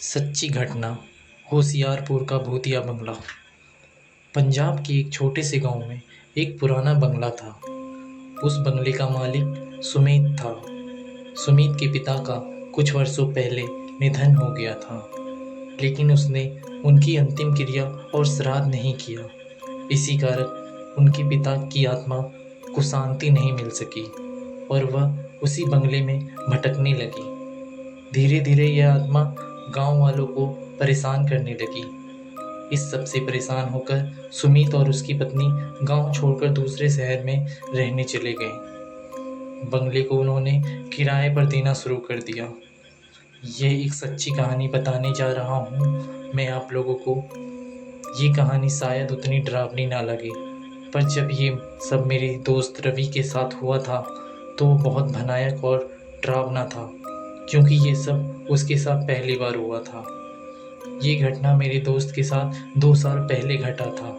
सच्ची घटना। होशियारपुर का भूतिया बंगला। पंजाब के एक छोटे से गांव में एक पुराना बंगला था। उस बंगले का मालिक सुमित था। सुमित के पिता का कुछ वर्षों पहले निधन हो गया था, लेकिन उसने उनकी अंतिम क्रिया और श्राद्ध नहीं किया। इसी कारण उनके पिता की आत्मा को शांति नहीं मिल सकी और वह उसी बंगले में भटकने लगी। धीरे धीरे यह आत्मा गांव वालों को परेशान करने लगी। इस सब से परेशान होकर सुमित और उसकी पत्नी गांव छोड़कर दूसरे शहर में रहने चले गए। बंगले को उन्होंने किराए पर देना शुरू कर दिया। ये एक सच्ची कहानी बताने जा रहा हूँ मैं आप लोगों को। ये कहानी शायद उतनी डरावनी ना लगे, पर जब ये सब मेरे दोस्त रवि के साथ हुआ था तो वो बहुत भयानक और डरावना था, क्योंकि ये सब उसके साथ पहली बार हुआ था। ये घटना मेरे दोस्त के साथ 2 साल पहले घटा था।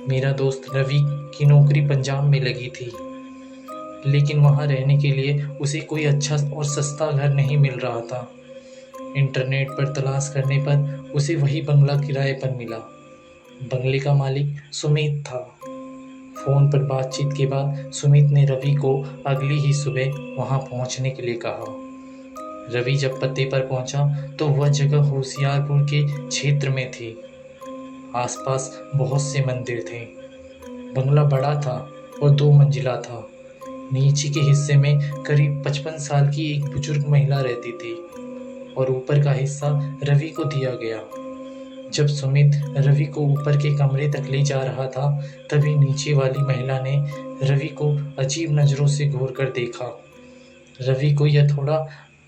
मेरा दोस्त रवि की नौकरी पंजाब में लगी थी, लेकिन वहाँ रहने के लिए उसे कोई अच्छा और सस्ता घर नहीं मिल रहा था। इंटरनेट पर तलाश करने पर उसे वही बंगला किराए पर मिला। बंगले का मालिक सुमित था। फोन पर बातचीत के बाद सुमित ने रवि को अगली ही सुबह वहां पहुंचने के लिए कहा। रवि जब पते पर पहुंचा तो वह जगह होशियारपुर के क्षेत्र में थी। आसपास बहुत से मंदिर थे। बंगला बड़ा था और 2 मंजिला था। नीचे के हिस्से में करीब 55 साल की एक बुजुर्ग महिला रहती थी और ऊपर का हिस्सा रवि को दिया गया। जब सुमित रवि को ऊपर के कमरे तक ले जा रहा था, तभी नीचे वाली महिला ने रवि को अजीब नजरों से घूर कर देखा। रवि को यह थोड़ा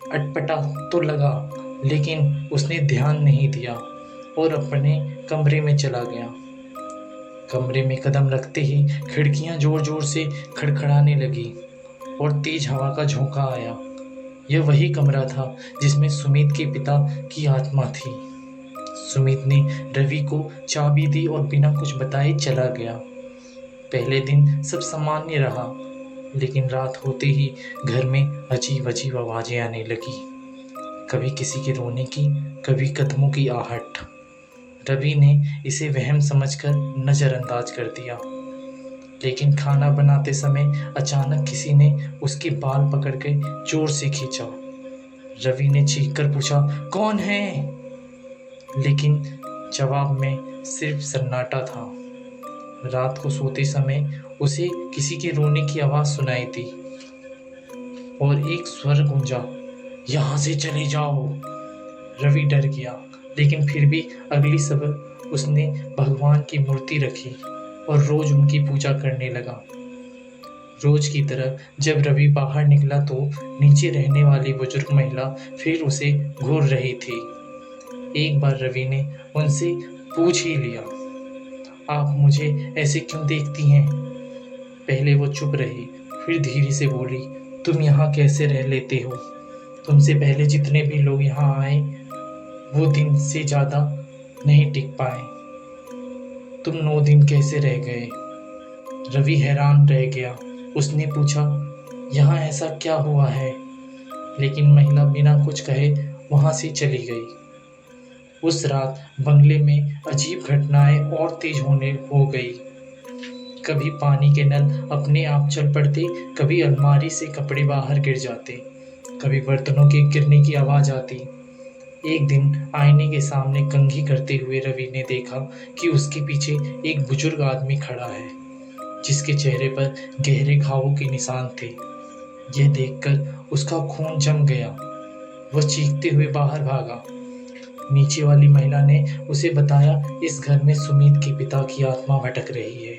अटपटा तो लगा, लेकिन उसने ध्यान नहीं दिया और अपने कमरे में चला गया। कमरे में कदम रखते ही खिड़कियां जोर जोर से खड़खड़ाने लगी और तेज हवा का झोंका आया। यह वही कमरा था जिसमें सुमित के पिता की आत्मा थी। सुमित ने रवि को चाबी दी और बिना कुछ बताए चला गया। पहले दिन सब सामान्य रहा, लेकिन रात होते ही घर में अजीब अजीब आवाजें आने लगी। कभी किसी के रोने की, कभी कदमों की आहट। रवि ने इसे वहम समझकर नजरअंदाज कर दिया, लेकिन खाना बनाते समय अचानक किसी ने उसके बाल पकड़ के जोर से खींचा। रवि ने चीखकर पूछा, कौन है? लेकिन जवाब में सिर्फ सन्नाटा था। रात को सोते समय उसे किसी के रोने की आवाज सुनाई दी और एक स्वर गूंजा, यहाँ से चले जाओ। रवि डर गया, लेकिन फिर भी अगली सुबह उसने भगवान की मूर्ति रखी और रोज उनकी पूजा करने लगा। रोज की तरह जब रवि बाहर निकला तो नीचे रहने वाली बुजुर्ग महिला फिर उसे घूर रही थी। एक बार रवि ने उनसे पूछ ही लिया, आप मुझे ऐसे क्यों देखती हैं? पहले वो चुप रही, फिर धीरे से बोली, तुम यहाँ कैसे रह लेते हो? तुमसे पहले जितने भी लोग यहाँ आए वो दिन से ज्यादा नहीं टिक पाए। तुम 9 दिन कैसे रह गए? रवि हैरान रह गया। उसने पूछा, यहाँ ऐसा क्या हुआ है? लेकिन महिला बिना कुछ कहे वहां से चली गई। उस रात बंगले में अजीब घटनाएं और तेज हो गई। कभी पानी के नल अपने आप चल पड़ते, कभी अलमारी से कपड़े बाहर गिर जाते, कभी बर्तनों के गिरने की आवाज आती। एक दिन आईने के सामने कंघी करते हुए रवि ने देखा कि उसके पीछे एक बुजुर्ग आदमी खड़ा है, जिसके चेहरे पर गहरे घावों के निशान थे। यह देखकर उसका खून जम गया। वह चीखते हुए बाहर भागा। नीचे वाली महिला ने उसे बताया, इस घर में सुमित के पिता की आत्मा भटक रही है।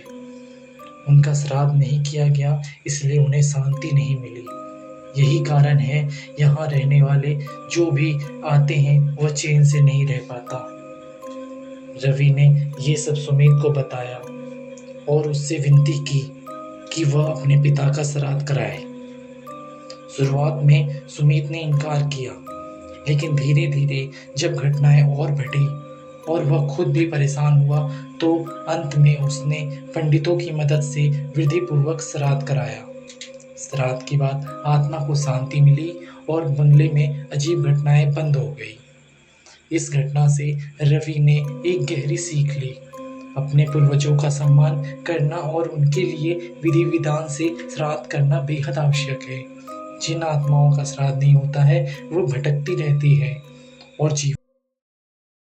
उनका श्राद्ध नहीं किया गया, इसलिए उन्हें शांति नहीं मिली। यही कारण है यहाँ रहने वाले जो भी आते हैं वह चैन से नहीं रह पाता। रवि ने ये सब सुमित को बताया और उससे विनती की कि वह अपने पिता का श्राद्ध कराए। शुरुआत में सुमित ने इनकार किया, लेकिन धीरे धीरे जब घटनाएं और बढ़ी और वह खुद भी परेशान हुआ तो अंत में उसने पंडितों की मदद से विधि पूर्वक श्राद्ध कराया। श्राद्ध के बाद आत्मा को शांति मिली और बंगले में अजीब घटनाएं बंद हो गई। इस घटना से रवि ने एक गहरी सीख ली। अपने पूर्वजों का सम्मान करना और उनके लिए विधि विधान से श्राद्ध करना बेहद आवश्यक है। जिन आत्माओं का श्राद्ध नहीं होता है वो भटकती रहती है और जीवन